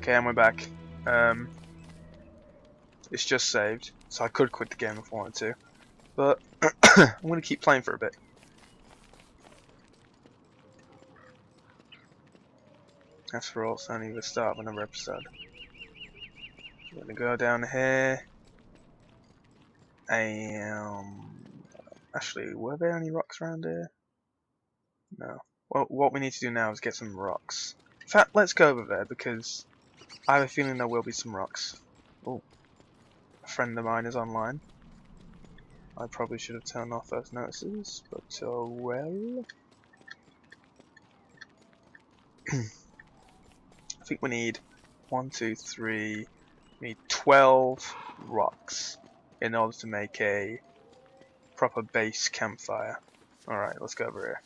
Okay, and we're back. It's just saved, so I could quit the game if I wanted to, but I'm going to keep playing for a bit. That's for also only the start of another episode. I'm going to go down here. Actually, were there any rocks around here? No. Well, what we need to do now is get some rocks. In fact, let's go over there because I have a feeling there will be some rocks. Oh, a friend of mine is online. I probably should have turned off those notices, but well. I think we need 1, 2, 3. We need 12 rocks in order to make a proper base campfire. Alright, let's go over here.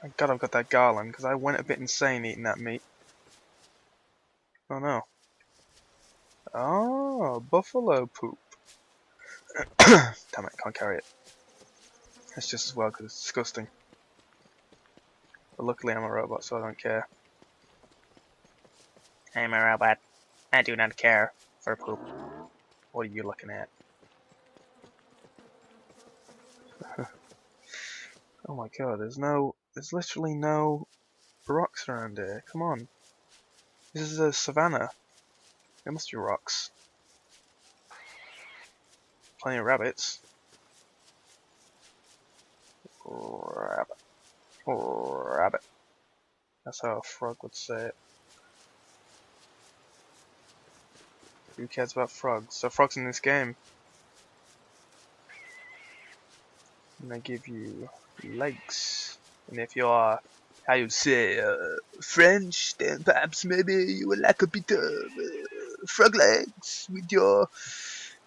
Thank God I've got that garland, because I went a bit insane eating that meat. Oh no. Oh, buffalo poop. Damn it, can't carry it. It's just as well because it's disgusting. But luckily I'm a robot, so I don't care. I'm a robot. I do not care for poop. What are you looking at? Oh my god, there's literally no rocks around here. Come on. This is a savannah. There must be rocks. Plenty of rabbits. Rabbit. Rabbit. That's how a frog would say it. Who cares about frogs? So frogs in this game. And they give you legs. And if you are, how you say, French, then perhaps maybe you would like a bit of frog legs with your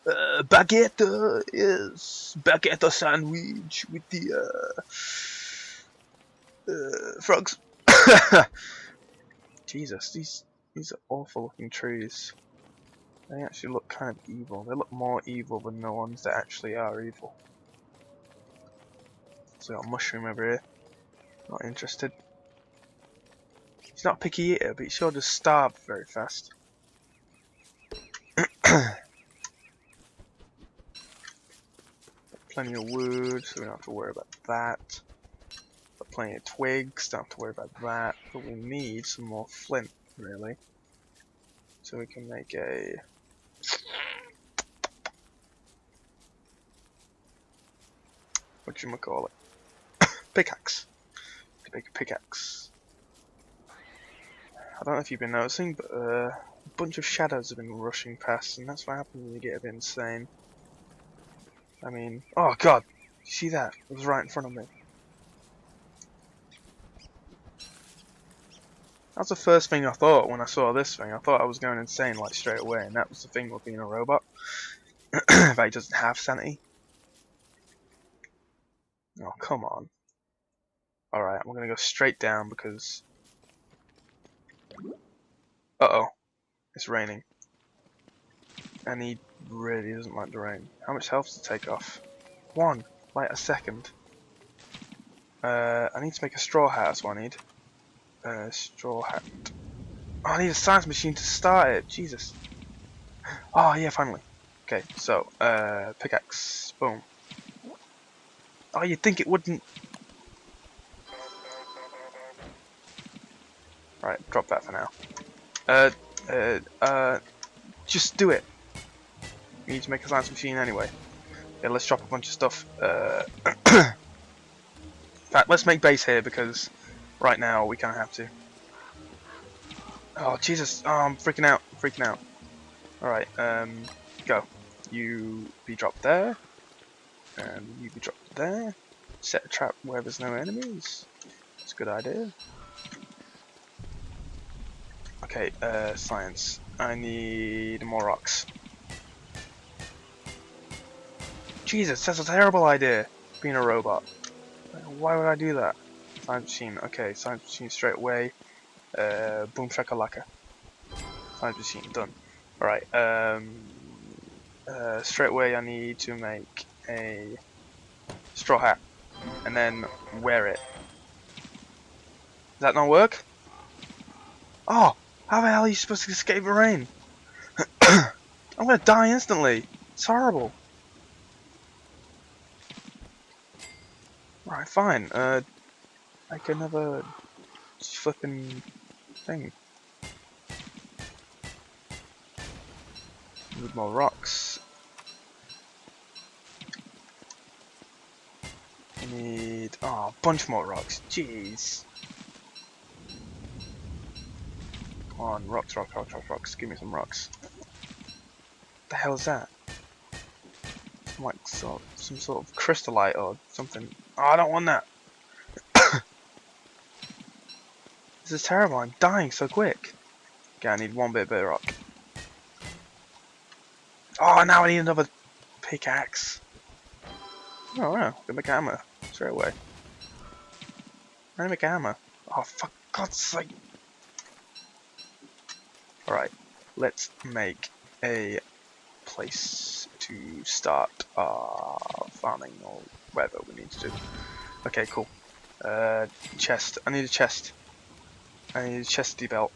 baguette. Yes, baguette sandwich with the frogs. Jesus, these are awful looking trees. They actually look kind of evil. They look more evil than the ones that actually are evil. So got a mushroom over here. Not interested. He's not a picky eater, but he sure does starve very fast. Plenty of wood, so we don't have to worry about that. Got plenty of twigs, don't have to worry about that. But we need some more flint, really. So we can make a... whatchamacallit? Pickaxe. To make a pickaxe. I don't know if you've been noticing, but a bunch of shadows have been rushing past, and that's what happens when you get a bit insane. I mean, oh god! You see that? It was right in front of me. That's the first thing I thought when I saw this thing. I thought I was going insane like straight away, and that was the thing with being a robot. That he doesn't have sanity. Oh, come on. Alright, I'm gonna go straight down because... Uh-oh. It's raining. And he really doesn't like the rain. How much health does it take off? 1. Like a second. I need to make a straw hat, that's what I need. Straw hat. Oh, I need a science machine to start it. Jesus. Oh, yeah, finally. Okay, so, pickaxe. Boom. Oh, you'd think it wouldn't... Right, drop that for now. Just do it. We need to make a science machine anyway. Yeah, let's drop a bunch of stuff. In fact, let's make base here because right now we kind of have to. Oh, Jesus. Oh, I'm freaking out. I'm freaking out. Alright, go. You be dropped there. And you be dropped there. Set a trap where there's no enemies. It's a good idea. Okay, science. I need more rocks. Jesus, that's a terrible idea, being a robot. Why would I do that? Science machine, okay, science machine straight away. Boom shakalaka. Science machine, done. Alright, straight away I need to make a straw hat. And then wear it. Does that not work? Oh, how the hell are you supposed to escape the rain? I'm gonna die instantly. It's horrible. Right, fine. Like another flipping thing. Need more rocks. I need a bunch more rocks. Jeez. Come on, rocks, rocks, rocks, rocks, rocks. Give me some rocks. What the hell is that? Like some sort of crystallite or something. Oh, I don't want that. This is terrible. I'm dying so quick. Okay, I need one bit of rock. Oh, now I need another pickaxe. Oh wow, can make hammer straight away. I make hammer. Oh, for God's sake! All right, let's make a place to start farming or whatever we need to do. Okay, cool. Chest. I need a chest. I need a chesty belt.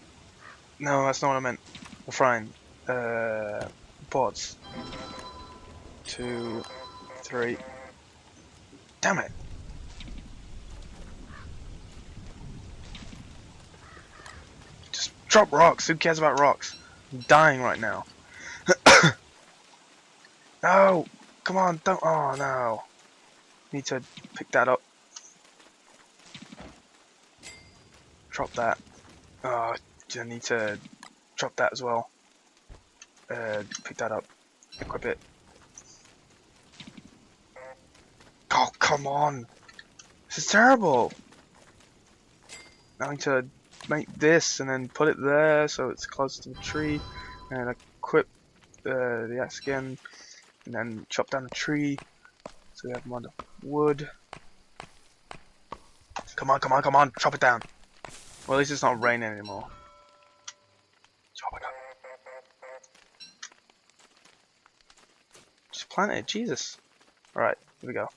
No, that's not what I meant. We're fine. Boards. 2, 3. Damn it! Just drop rocks. Who cares about rocks? I'm dying right now. No! Come on, don't. Oh no. Need to pick that up. Drop that. Oh, I need to drop that as well. Pick that up. Equip it. Oh, come on! This is terrible! I need to make this and then put it there so it's close to the tree. And equip the axe again. And then chop down the tree. So we have more wood. Come on, come on, come on! Chop it down! Well, at least it's not raining anymore. Chop it up. Just plant it, Jesus. Alright, here we go.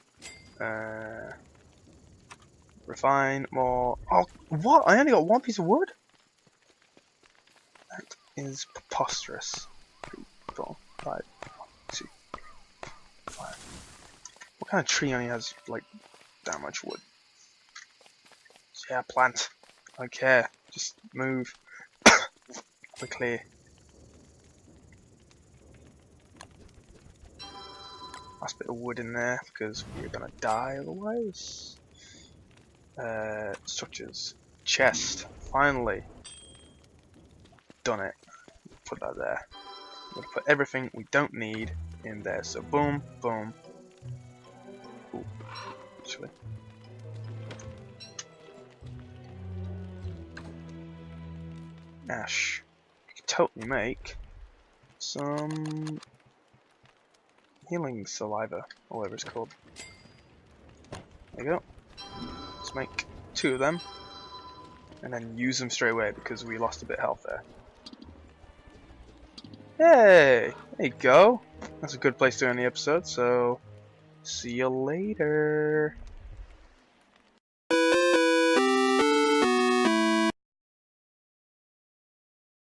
Refine more. Oh, what? I only got one piece of wood? That is preposterous. 3, 4, 5, 2, 5. What kind of tree only has, like, that much wood? Yeah, plant. I don't care. Just move. Quickly. Last bit of wood in there because we're gonna die otherwise. Structures. Chest. Finally. Done it. Put that there. I'm gonna put everything we don't need in there. So boom, boom. Ooh, actually. Ash. We could totally make some healing saliva, or whatever it's called. There you go. Let's make 2 of them, and then use them straight away because we lost a bit of health there. Hey! There you go. That's a good place to end the episode, so see you later.